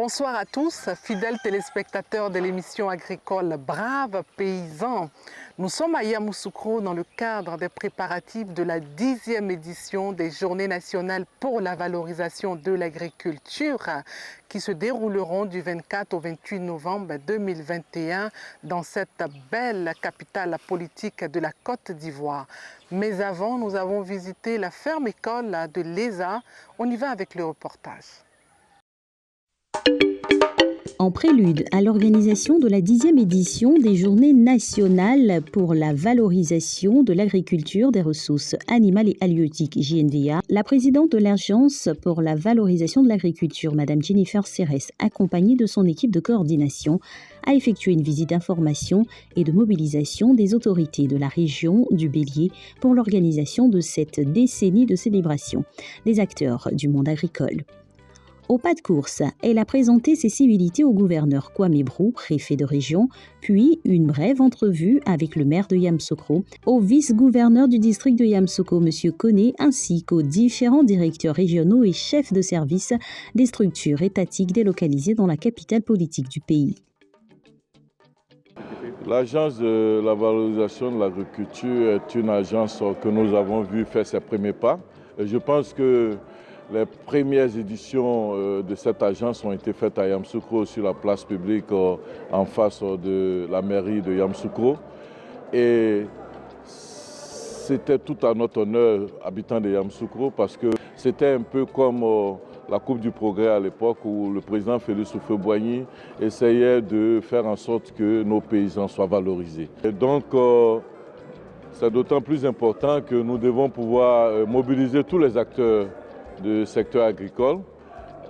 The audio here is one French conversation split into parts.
Bonsoir à tous, fidèles téléspectateurs de l'émission agricole Braves Paysans. Nous sommes à Yamoussoukro dans le cadre des préparatifs de la 10e édition des Journées nationales pour la valorisation de l'agriculture qui se dérouleront du 24 au 28 novembre 2021 dans cette belle capitale politique de la Côte d'Ivoire. Mais avant, nous avons visité la ferme-école de l'ESA. On y va avec le reportage. En prélude à l'organisation de la 10e édition des Journées nationales pour la valorisation de l'agriculture des ressources animales et halieutiques JNVA, la présidente de l'Agence pour la valorisation de l'agriculture, Mme Jennifer Serres, accompagnée de son équipe de coordination, a effectué une visite d'information et de mobilisation des autorités de la région du Bélier pour l'organisation de cette décennie de célébration des acteurs du monde agricole. Au pas de course, elle a présenté ses civilités au gouverneur Kwame Brou, préfet de région, puis une brève entrevue avec le maire de Yamoussoukro, au vice-gouverneur du district de Yamoussoukro, M. Koné, ainsi qu'aux différents directeurs régionaux et chefs de service des structures étatiques délocalisées dans la capitale politique du pays. L'agence de la valorisation de l'agriculture est une agence que nous avons vu faire ses premiers pas. Et je pense que les premières éditions de cette agence ont été faites à Yamoussoukro sur la place publique en face de la mairie de Yamoussoukro. Et c'était tout à notre honneur, habitants de Yamoussoukro, parce que c'était un peu comme la Coupe du Progrès à l'époque où le président Félix Houphouët-Boigny essayait de faire en sorte que nos paysans soient valorisés. Et donc, c'est d'autant plus important que nous devons pouvoir mobiliser tous les acteurs du secteur agricole.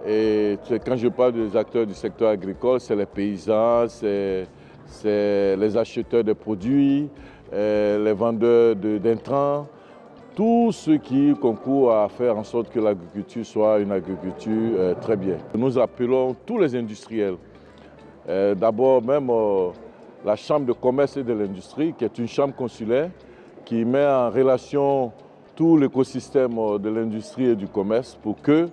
Et quand je parle des acteurs du secteur agricole, c'est les paysans, c'est les acheteurs de produits, les vendeurs d'intrants, tous ceux qui concourent à faire en sorte que l'agriculture soit une agriculture très bien. Nous appelons tous les industriels, d'abord même la Chambre de commerce et de l'industrie, qui est une chambre consulaire qui met en relation tout l'écosystème de l'industrie et du commerce pour que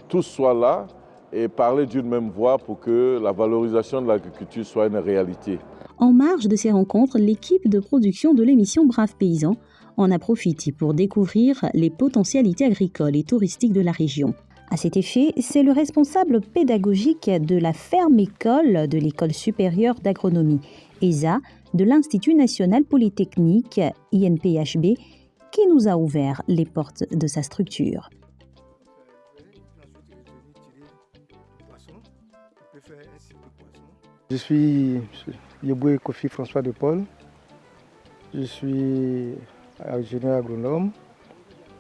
tous soient là et parler d'une même voix pour que la valorisation de l'agriculture soit une réalité. En marge de ces rencontres, l'équipe de production de l'émission Braves Paysans en a profité pour découvrir les potentialités agricoles et touristiques de la région. À cet effet, c'est le responsable pédagogique de la ferme-école de l'École supérieure d'agronomie, ESA, de l'Institut national polytechnique, INPHB, qui nous a ouvert les portes de sa structure. Je suis Yeboué Kofi François de Paul. Je suis ingénieur agronome,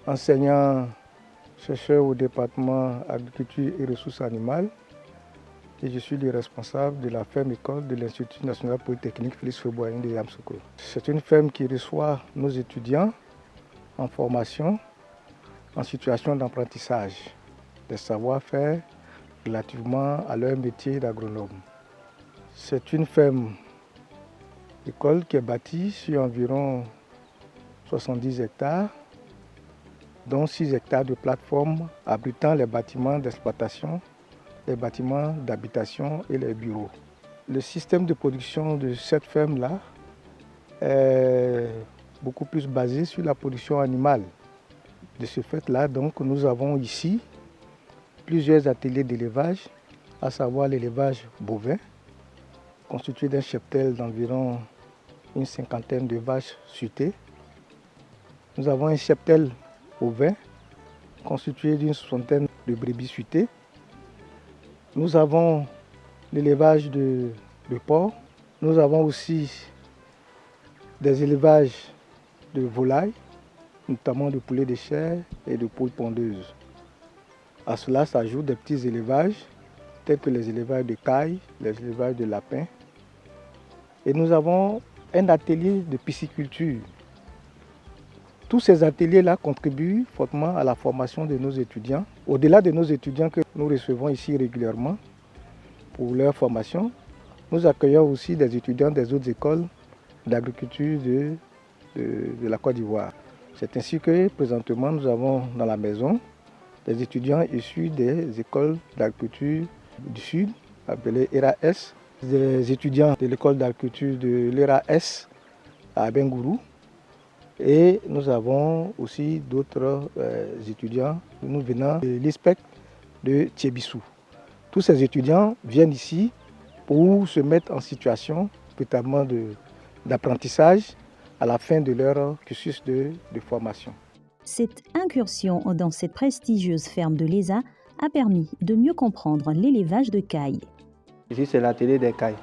enseignant-chercheur au département agriculture et ressources animales. Et je suis le responsable de la ferme-école de l'Institut national polytechnique Félix Houphouët-Boigny de Yamoussoukro. C'est une ferme qui reçoit nos étudiants en formation, en situation d'apprentissage, des savoir-faire relativement à leur métier d'agronome. C'est une ferme école qui est bâtie sur environ 70 hectares, dont 6 hectares de plateforme abritant les bâtiments d'exploitation, les bâtiments d'habitation et les bureaux. Le système de production de cette ferme-là est beaucoup plus basé sur la production animale. De ce fait-là, donc, nous avons ici plusieurs ateliers d'élevage, à savoir l'élevage bovin, constitué d'un cheptel d'environ une cinquantaine de vaches sutées. Nous avons un cheptel ovin, constitué d'une soixantaine de brebis sutées. Nous avons l'élevage de porcs. Nous avons aussi des élevages de volailles, notamment de poulets de chair et de poules pondeuses. À cela s'ajoutent des petits élevages, tels que les élevages de cailles, les élevages de lapins. Et nous avons un atelier de pisciculture. Tous ces ateliers-là contribuent fortement à la formation de nos étudiants. Au-delà de nos étudiants que nous recevons ici régulièrement pour leur formation, nous accueillons aussi des étudiants des autres écoles d'agriculture de la Côte d'Ivoire. C'est ainsi que présentement nous avons dans la maison des étudiants issus des écoles d'agriculture du Sud, appelé ERA-S, des étudiants de l'école d'agriculture de l'ERA-S à Bengourou. Et nous avons aussi d'autres étudiants, nous venant de l'ISPEC de Thiébissou. Tous ces étudiants viennent ici pour se mettre en situation notamment d'apprentissage à la fin de leur cursus de formation. Cette incursion dans cette prestigieuse ferme de l'ESA a permis de mieux comprendre l'élevage de cailles. Ici, c'est l'atelier des cailles.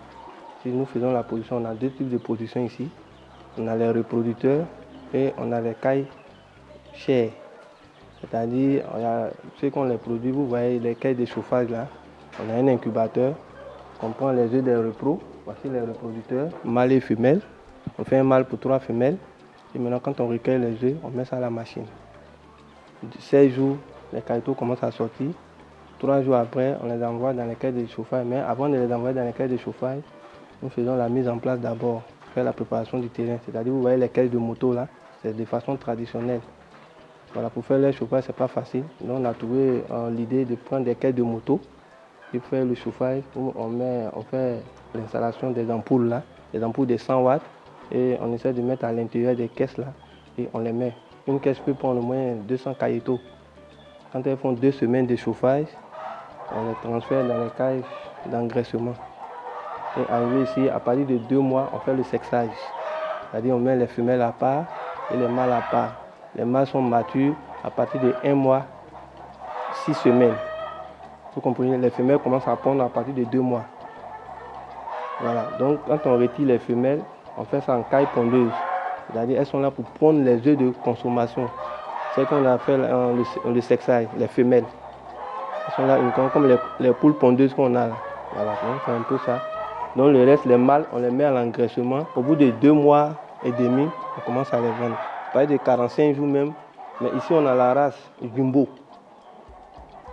Si nous faisons la production, on a deux types de production ici. On a les reproducteurs et on a les cailles chères. C'est-à-dire, ceux qu'on les produit, vous voyez les cailles de chauffage là. On a un incubateur, on prend les œufs des repros. Voici les reproducteurs, mâle et femelle. On fait un mâle pour 3 femelles. Et maintenant, quand on recueille les œufs, on met ça à la machine. 16 jours, les cailloux commencent à sortir. 3 jours après, on les envoie dans les cailles de chauffage. Mais avant de les envoyer dans les cailles de chauffage, nous faisons la mise en place d'abord, faire la préparation du terrain. C'est-à-dire, vous voyez les cailles de moto là, c'est de façon traditionnelle. Voilà, pour faire le chauffage, c'est pas facile. Donc, on a trouvé l'idée de prendre des cailles de moto et faire le chauffage. On fait l'installation des ampoules là, des ampoules de 100 watts. Et on essaie de mettre à l'intérieur des caisses là et on les met. Une caisse peut prendre au moins 200 cailloux. Quand elles font 2 semaines de chauffage, on les transfère dans les cages d'engraissement. Et arrivé ici, à partir de 2 mois, on fait le sexage. C'est-à-dire on met les femelles à part et les mâles à part. Les mâles sont matures à partir de 1 mois, 6 semaines. Vous comprenez, les femelles commencent à pondre à partir de 2 mois. Voilà, donc quand on retire les femelles, on fait ça en caille pondeuse. C'est-à-dire elles sont là pour pondre les œufs de consommation. C'est qu'on a fait le sexage, les femelles. Elles sont là comme les poules pondeuses qu'on a là. Voilà, donc c'est un peu ça. Donc le reste, les mâles, on les met à l'engraissement. Au bout de 2 mois et demi, on commence à les vendre. Pas de 45 jours même. Mais ici, on a la race Jumbo.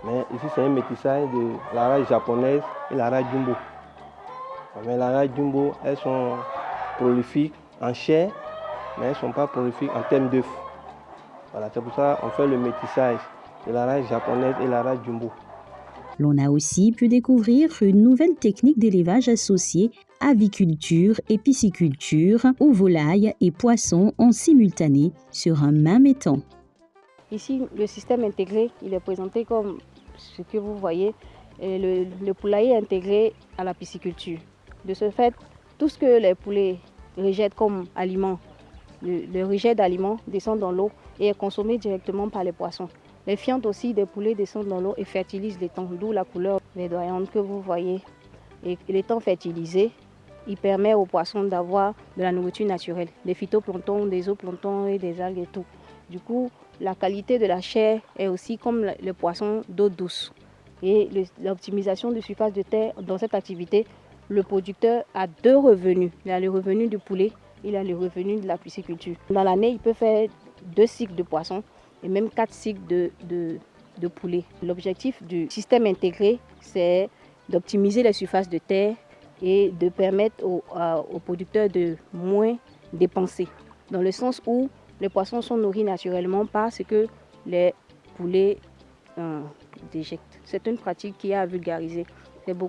Mais ici, c'est un métissage de la race japonaise et la race Jumbo. Mais la race Jumbo, elles sont prolifiques en chair, mais elles ne sont pas prolifiques en termes d'œufs. Voilà, c'est pour ça qu'on fait le métissage de la race japonaise et la race Jumbo. L'on a aussi pu découvrir une nouvelle technique d'élevage associée aviculture et pisciculture où volailles et poissons en simultané sur un même étang. Ici, le système intégré, il est présenté comme ce que vous voyez, le poulailler intégré à la pisciculture. De ce fait, tout ce que les poulets rejettent comme aliment, le rejet d'aliments descend dans l'eau et est consommé directement par les poissons. Les fientes aussi des poulets descendent dans l'eau et fertilisent l'étang, d'où la couleur verdoyante que vous voyez. Et l'étang fertilisé, il permet aux poissons d'avoir de la nourriture naturelle, des phytoplanctons, des zooplanctons et des algues et tout. Du coup, la qualité de la chair est aussi comme le poisson d'eau douce. Et l'optimisation de surface de terre dans cette activité, le producteur a 2 revenus. Il a le revenu du poulet, il a le revenu de la pisciculture. Dans l'année, il peut faire 2 cycles de poissons et même 4 cycles de poulet. L'objectif du système intégré, c'est d'optimiser les surfaces de terre et de permettre aux producteurs de moins dépenser. Dans le sens où les poissons sont nourris naturellement par ce que les poulets déjectent. C'est une pratique qui est à vulgariser.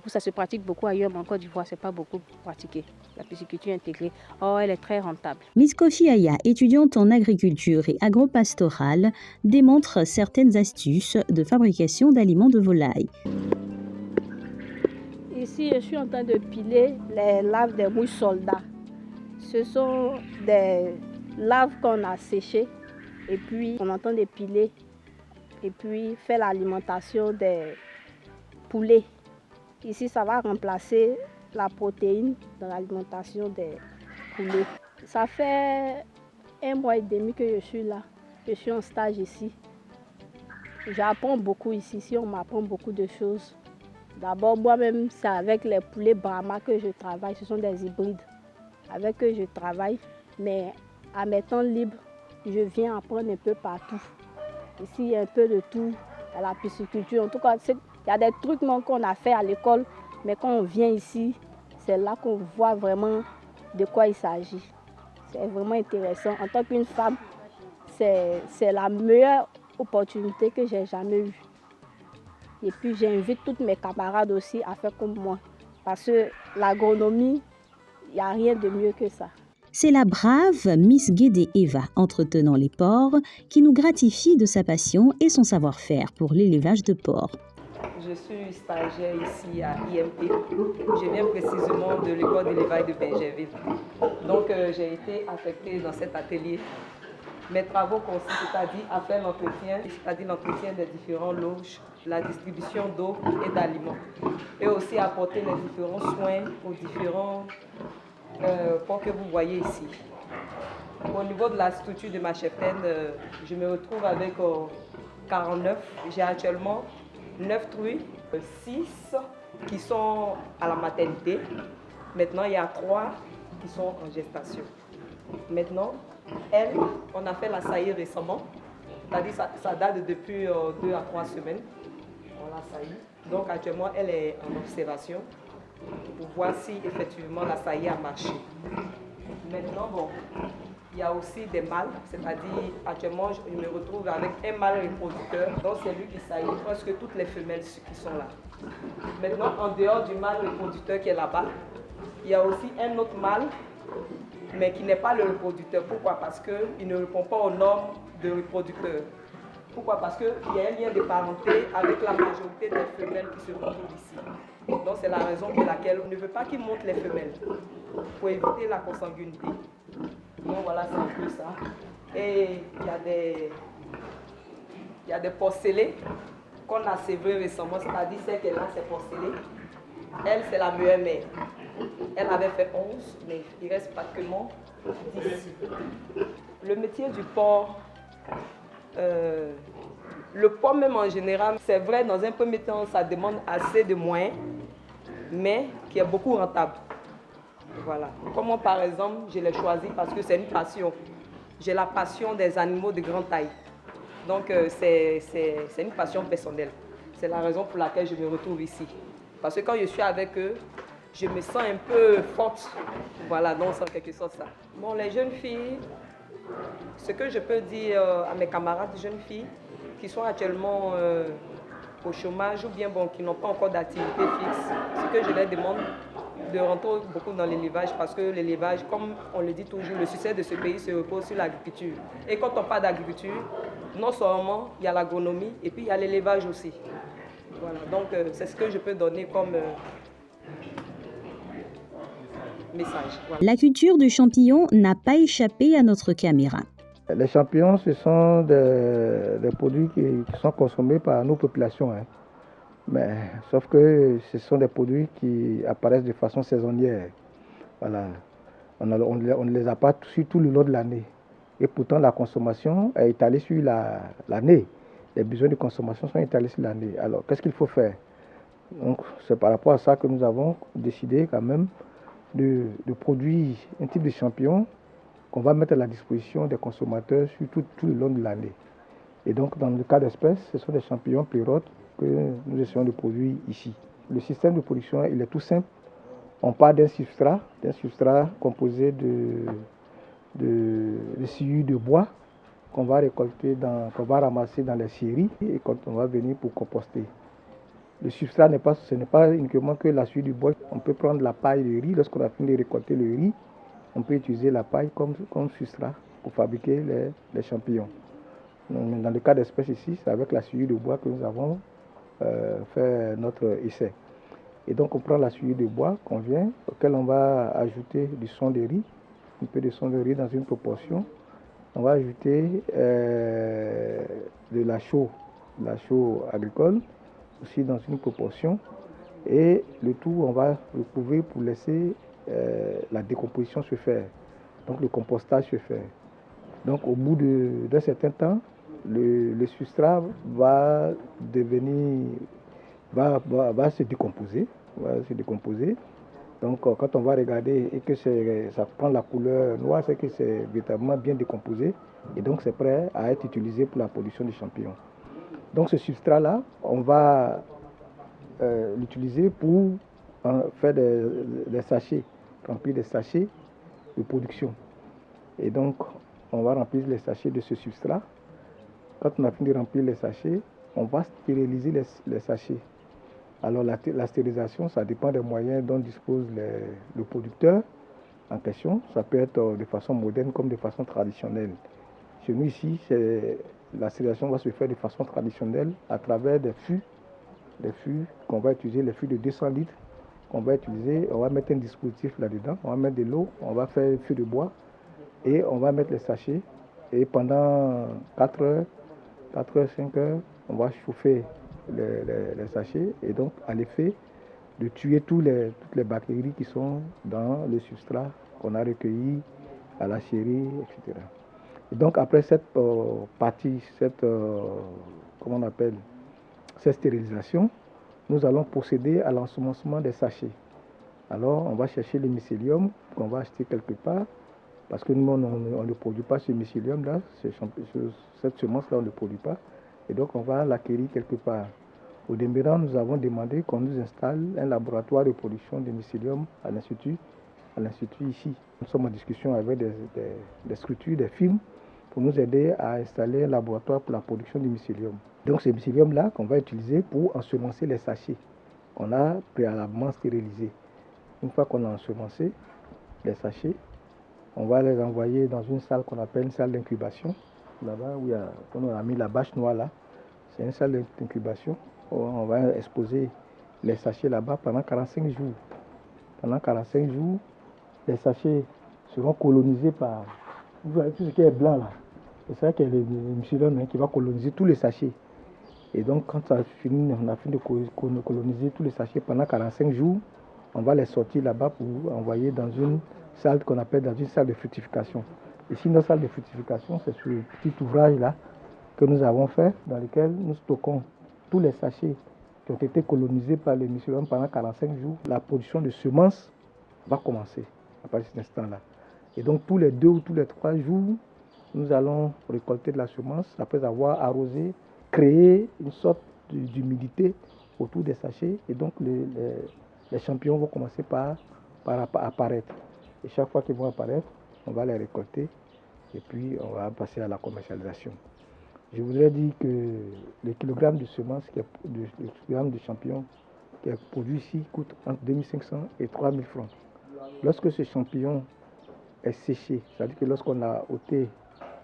Ça se pratique beaucoup ailleurs, mais en Côte d'Ivoire, ce n'est pas beaucoup pratiqué. La pisciculture intégrée, elle est très rentable. Miss Kofi Aya, étudiante en agriculture et agropastorale, démontre certaines astuces de fabrication d'aliments de volaille. Ici, je suis en train de piler les larves des mouches soldats. Ce sont des larves qu'on a séchées et puis on est en train de piler et puis faire l'alimentation des poulets. Ici, ça va remplacer la protéine dans l'alimentation des poulets. Ça fait 1 mois et demi que je suis là. Je suis en stage ici. J'apprends beaucoup ici. Ici, on m'apprend beaucoup de choses. D'abord, moi-même, c'est avec les poulets Brahma que je travaille. Ce sont des hybrides avec eux je travaille. Mais à mes temps libres, je viens apprendre un peu partout. Ici, il y a un peu de tout à la pisciculture. En tout cas, il y a des trucs qu'on a fait à l'école, mais quand on vient ici, c'est là qu'on voit vraiment de quoi il s'agit. C'est vraiment intéressant. En tant qu'une femme, c'est la meilleure opportunité que j'ai jamais eue. Et puis j'invite toutes mes camarades aussi à faire comme moi. Parce que l'agronomie, il n'y a rien de mieux que ça. C'est la brave Miss Guédé Eva, entretenant les porcs, qui nous gratifie de sa passion et son savoir-faire pour l'élevage de porcs. Je suis stagiaire ici à IMP. Je viens précisément de l'école d'élevage de Bingerville. Donc j'ai été affectée dans cet atelier. Mes travaux consistent c'est-à-dire à faire l'entretien, c'est-à-dire l'entretien des différents loges, la distribution d'eau et d'aliments. Et aussi apporter les différents soins aux différents porcs que vous voyez ici. Au niveau de la structure de ma cheptaine, je me retrouve avec 49. J'ai actuellement 9 truies, 6 qui sont à la maternité. Maintenant, il y a 3 qui sont en gestation. Maintenant, elle, on a fait la saillie récemment. C'est-à-dire ça date depuis 2 à 3 semaines. On l'a saillie. Donc actuellement, elle est en observation pour voir si effectivement la saillie a marché. Maintenant, bon, il y a aussi des mâles, c'est-à-dire actuellement je me retrouve avec un mâle reproducteur, donc c'est lui qui saillit presque toutes les femelles qui sont là. Maintenant, en dehors du mâle reproducteur qui est là-bas, il y a aussi un autre mâle, mais qui n'est pas le reproducteur. Pourquoi? Parce qu'il ne répond pas aux normes de reproducteur. Pourquoi? Parce qu'il y a un lien de parenté avec la majorité des femelles qui se retrouvent ici. Donc c'est la raison pour laquelle on ne veut pas qu'il monte les femelles, pour éviter la consanguinité. Donc voilà, c'est un peu ça. Et il y a des porcelets qu'on a sévrés récemment, c'est-à-dire celle qu'elle a, c'est porcelets. Elle, c'est la meilleure mère. Elle avait fait 11, mais il reste pratiquement 10. Le métier du porc, le porc même en général, c'est vrai, dans un premier temps, ça demande assez de moyens, mais qui est beaucoup rentable. Voilà. Comme moi, par exemple, je l'ai choisi parce que c'est une passion. J'ai la passion des animaux de grande taille. Donc, c'est une passion personnelle. C'est la raison pour laquelle je me retrouve ici. Parce que quand je suis avec eux, je me sens un peu forte. Voilà, donc c'est en quelque sorte ça. Bon, les jeunes filles, ce que je peux dire à mes camarades jeunes filles qui sont actuellement au chômage ou bien bon, qui n'ont pas encore d'activité fixe, ce que je leur demande de rentrer beaucoup dans l'élevage parce que l'élevage, comme on le dit toujours, le succès de ce pays se repose sur l'agriculture. Et quand on parle d'agriculture, non seulement il y a l'agronomie et puis il y a l'élevage aussi. Voilà, donc c'est ce que je peux donner comme message. Voilà. La culture du champignon n'a pas échappé à notre caméra. Les champignons, ce sont des produits qui sont consommés par nos populations. Hein. Mais, sauf que ce sont des produits qui apparaissent de façon saisonnière. Voilà. On ne les a pas sur tout le long de l'année. Et pourtant, la consommation est étalée sur l'année. Les besoins de consommation sont étalés sur l'année. Alors, qu'est-ce qu'il faut faire? Donc, c'est par rapport à ça que nous avons décidé quand même de produire un type de champignon qu'on va mettre à la disposition des consommateurs sur tout le long de l'année. Et donc, dans le cas d'espèce, ce sont des champignons pleurotes que nous essayons de produire ici. Le système de production, il est tout simple. On part d'un substrat composé de sciure de bois qu'on va récolter, qu'on va ramasser dans les scieries et quand on va venir pour composter. Le substrat, ce n'est pas uniquement que la sciure du bois. On peut prendre la paille de riz. Lorsqu'on a fini de récolter le riz, on peut utiliser la paille comme substrat pour fabriquer les champignons. Dans le cas d'espèce ici, c'est avec la sciure de bois que nous avons fait notre essai. Et donc on prend la sciure de bois qu'on vient, auquel on va ajouter du son de riz, un peu de son de riz dans une proportion. On va ajouter de la chaux agricole, aussi dans une proportion. Et le tout, on va recouvrir pour laisser la décomposition se faire. Donc le compostage se fait. Donc au bout d'un certain temps, le substrat va se décomposer. Donc quand on va regarder et que ça prend la couleur noire, c'est que c'est véritablement bien décomposé. Et donc c'est prêt à être utilisé pour la production de champignons. Donc ce substrat-là, on va l'utiliser pour faire des sachets, remplir des sachets de production. Et donc, on va remplir les sachets de ce substrat. Quand on a fini de remplir les sachets, on va stériliser les sachets. Alors la stérilisation, ça dépend des moyens dont dispose le producteur en question. Ça peut être de façon moderne comme de façon traditionnelle. Chez nous ici, la stérilisation va se faire de façon traditionnelle à travers des fûts qu'on va utiliser, les fûts de 200 litres qu'on va utiliser. On va mettre un dispositif là-dedans, on va mettre de l'eau, on va faire un fût de bois et on va mettre les sachets. Et pendant 4 heures, 5 heures, on va chauffer les sachets et donc à l'effet de tuer toutes les bactéries qui sont dans le substrat qu'on a recueilli à la scierie, etc. Et donc après cette partie, comment on appelle, cette stérilisation, nous allons procéder à l'ensemencement des sachets. Alors on va chercher le mycélium qu'on va acheter quelque part, parce que nous on ne produit pas ce mycélium-là, cette semence-là on ne le produit pas, et donc on va l'acquérir quelque part. Au demeurant, nous avons demandé qu'on nous installe un laboratoire de production de mycélium à l'institut ici. Nous sommes en discussion avec des structures, des firmes, pour nous aider à installer un laboratoire pour la production du mycélium. Donc c'est mycélium-là qu'on va utiliser pour ensemencer les sachets qu'on a préalablement stérilisés. Une fois qu'on a ensemencé les sachets, on va les envoyer dans une salle qu'on appelle une salle d'incubation. Là-bas où on a mis la bâche noire là, c'est une salle d'incubation. On va exposer les sachets là-bas pendant 45 jours. Pendant 45 jours, les sachets seront colonisés par... Vous voyez tout ce qui est blanc là. C'est ça qui est le mycélium qui va coloniser tous les sachets. Et donc quand ça finit, on a fini de coloniser tous les sachets pendant 45 jours, on va les sortir là-bas pour envoyer dans une salle qu'on appelle dans une salle de fructification. Ici, notre salle de fructification, c'est ce petit ouvrage-là que nous avons fait, dans lequel nous stockons tous les sachets qui ont été colonisés par le mycélium pendant 45 jours. La production de semences va commencer à partir de cet instant-là. Et donc tous les 2 ou tous les 3 jours, nous allons récolter de la semence après avoir arrosé, créé une sorte d'humidité autour des sachets. Et donc les champignons vont commencer par apparaître. Et chaque fois qu'ils vont apparaître, on va les récolter et puis on va passer à la commercialisation. Je voudrais dire que le kilogramme de semences, le kilogramme de champignons qui est produit ici coûte entre 2500 et 3000 francs. Lorsque ce champignon est séché, c'est-à-dire que lorsqu'on a ôté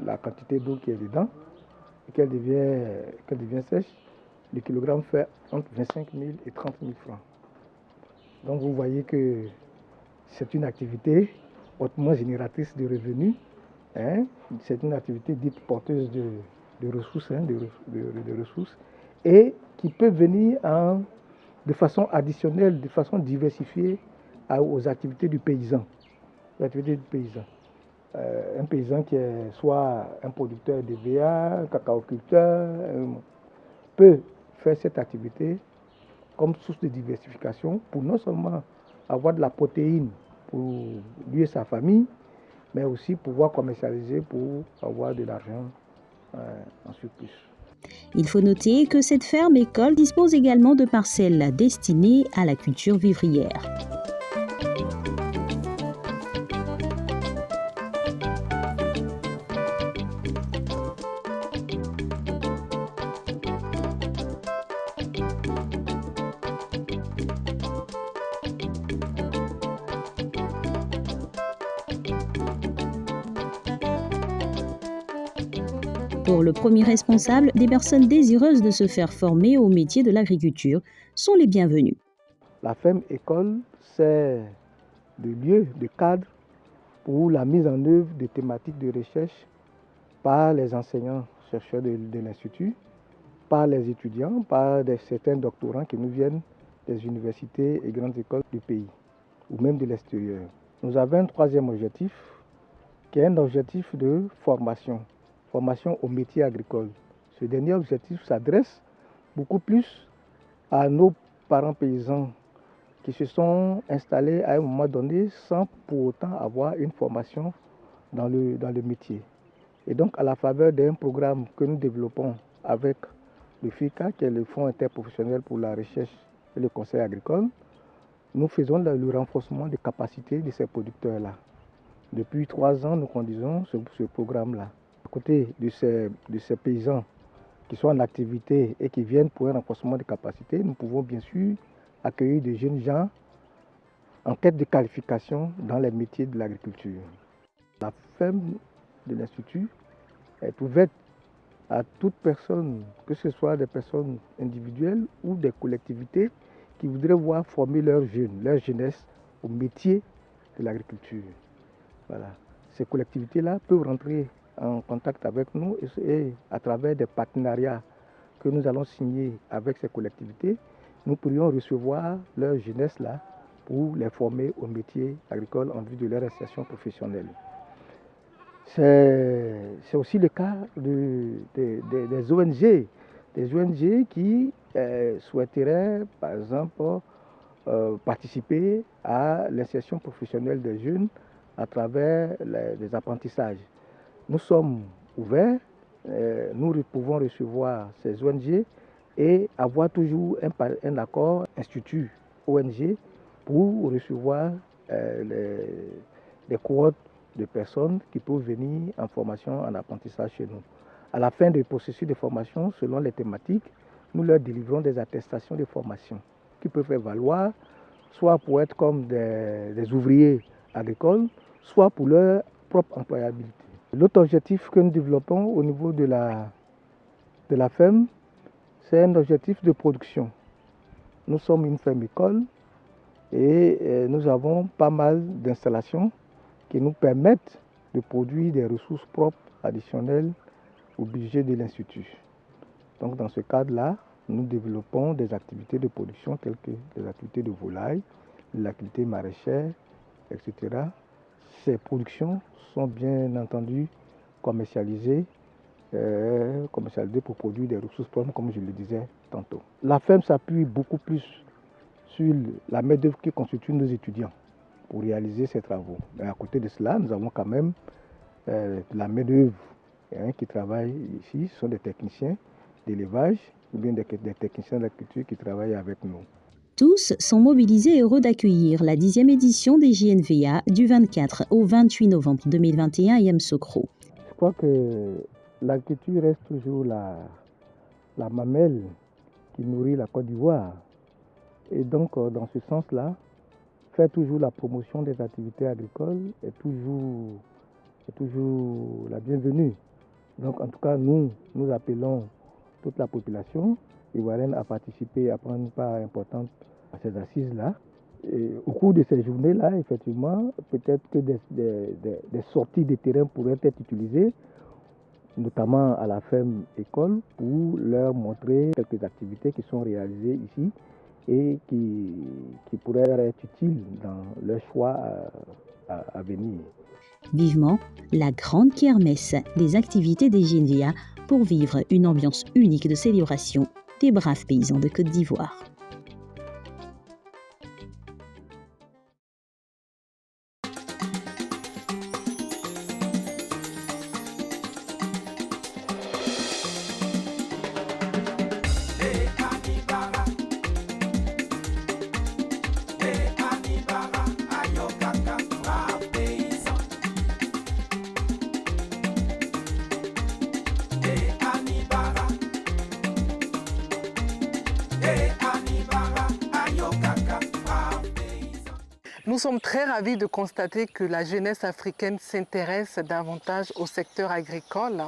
la quantité d'eau qui est dedans et qu'elle devient sèche, le kilogramme fait entre 25 000 et 30 000 francs. Donc vous voyez que c'est une activité hautement génératrice de revenus. C'est une activité dite porteuse de ressources, de ressources, et qui peut venir de façon additionnelle, de façon diversifiée aux activités du paysan. Un paysan qui est soit un producteur de VA, un cacaoculteur, peut faire cette activité comme source de diversification pour non seulement avoir de la protéine pour lui et sa famille, mais aussi pouvoir commercialiser pour avoir de l'argent en surplus. Il faut noter que cette ferme-école dispose également de parcelles destinées à la culture vivrière. Pour le premier responsable, des personnes désireuses de se faire former au métier de l'agriculture sont les bienvenues. La ferme-école, c'est le lieu, le cadre pour la mise en œuvre de thématiques de recherche par les enseignants-chercheurs de l'Institut, par les étudiants, par certains doctorants qui nous viennent des universités et grandes écoles du pays, ou même de l'extérieur. Nous avons un troisième objectif, qui est un objectif de formation au métier agricole. Ce dernier objectif s'adresse beaucoup plus à nos parents paysans qui se sont installés à un moment donné sans pour autant avoir une formation dans le métier. Et donc à la faveur d'un programme que nous développons avec le FICA, qui est le Fonds interprofessionnel pour la recherche et le conseil agricole, nous faisons le renforcement des capacités de ces producteurs-là. Depuis 3 ans, nous conduisons ce programme-là. À côté de ces paysans qui sont en activité et qui viennent pour un renforcement des capacités, nous pouvons bien sûr accueillir des jeunes gens en quête de qualification dans les métiers de l'agriculture. La ferme de l'Institut est ouverte à toute personne, que ce soit des personnes individuelles ou des collectivités qui voudraient voir former leurs jeunes, leur jeunesse au métier de l'agriculture. Voilà. Ces collectivités-là peuvent rentrer en contact avec nous et à travers des partenariats que nous allons signer avec ces collectivités, nous pourrions recevoir leur jeunesse-là pour les former au métier agricole en vue de leur insertion professionnelle. C'est aussi le cas des ONG qui souhaiteraient, par exemple, participer à l'insertion professionnelle des jeunes à travers les apprentissages. Nous sommes ouverts, nous pouvons recevoir ces ONG et avoir toujours un accord Institut-ONG pour recevoir les cohortes de personnes qui peuvent venir en formation, en apprentissage chez nous. À la fin du processus de formation, selon les thématiques, nous leur délivrons des attestations de formation qui peuvent faire valoir soit pour être comme des ouvriers agricoles, soit pour leur propre employabilité. L'autre objectif que nous développons au niveau de la ferme, c'est un objectif de production. Nous sommes une ferme-école et nous avons pas mal d'installations qui nous permettent de produire des ressources propres additionnelles au budget de l'Institut. Donc dans ce cadre-là, nous développons des activités de production telles que des activités de volaille, l'activité maraîchère, etc. Ces productions sont bien entendu commercialisées pour produire des ressources propres, comme je le disais tantôt. La ferme s'appuie beaucoup plus sur la main-d'œuvre qui constitue nos étudiants pour réaliser ces travaux. Mais à côté de cela, nous avons quand même la main-d'œuvre qui travaille ici. Ce sont des techniciens d'élevage ou bien des techniciens d'agriculture qui travaillent avec nous. Tous sont mobilisés et heureux d'accueillir la 10e édition des JNVA du 24 au 28 novembre 2021 à Yamoussoukro. Je crois que l'agriculture reste toujours la mamelle qui nourrit la Côte d'Ivoire. Et donc, dans ce sens-là, faire toujours la promotion des activités agricoles est toujours la bienvenue. Donc, en tout cas, nous appelons toute la population ivoirienne à participer, à prendre une part importante à ces assises-là. Et au cours de ces journées-là, effectivement, peut-être que des sorties de terrain pourraient être utilisées, notamment à la ferme école, pour leur montrer quelques activités qui sont réalisées ici et qui pourraient être utiles dans leur choix à venir. Vivement la grande kermesse des activités des JNVA pour vivre une ambiance unique de célébration des braves paysans de Côte d'Ivoire. Nous sommes très ravis de constater que la jeunesse africaine s'intéresse davantage au secteur agricole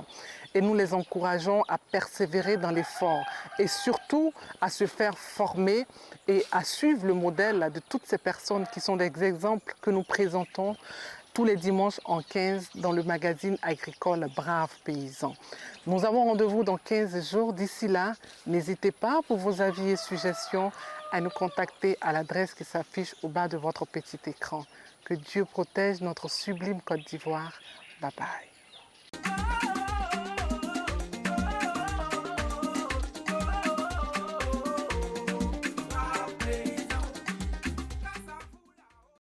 et nous les encourageons à persévérer dans l'effort et surtout à se faire former et à suivre le modèle de toutes ces personnes qui sont des exemples que nous présentons tous les dimanches en 15 dans le magazine agricole Braves Paysans. Nous avons rendez-vous dans 15 jours. D'ici là, n'hésitez pas pour vos avis et suggestions à nous contacter à l'adresse qui s'affiche au bas de votre petit écran. Que Dieu protège notre sublime Côte d'Ivoire. Bye bye.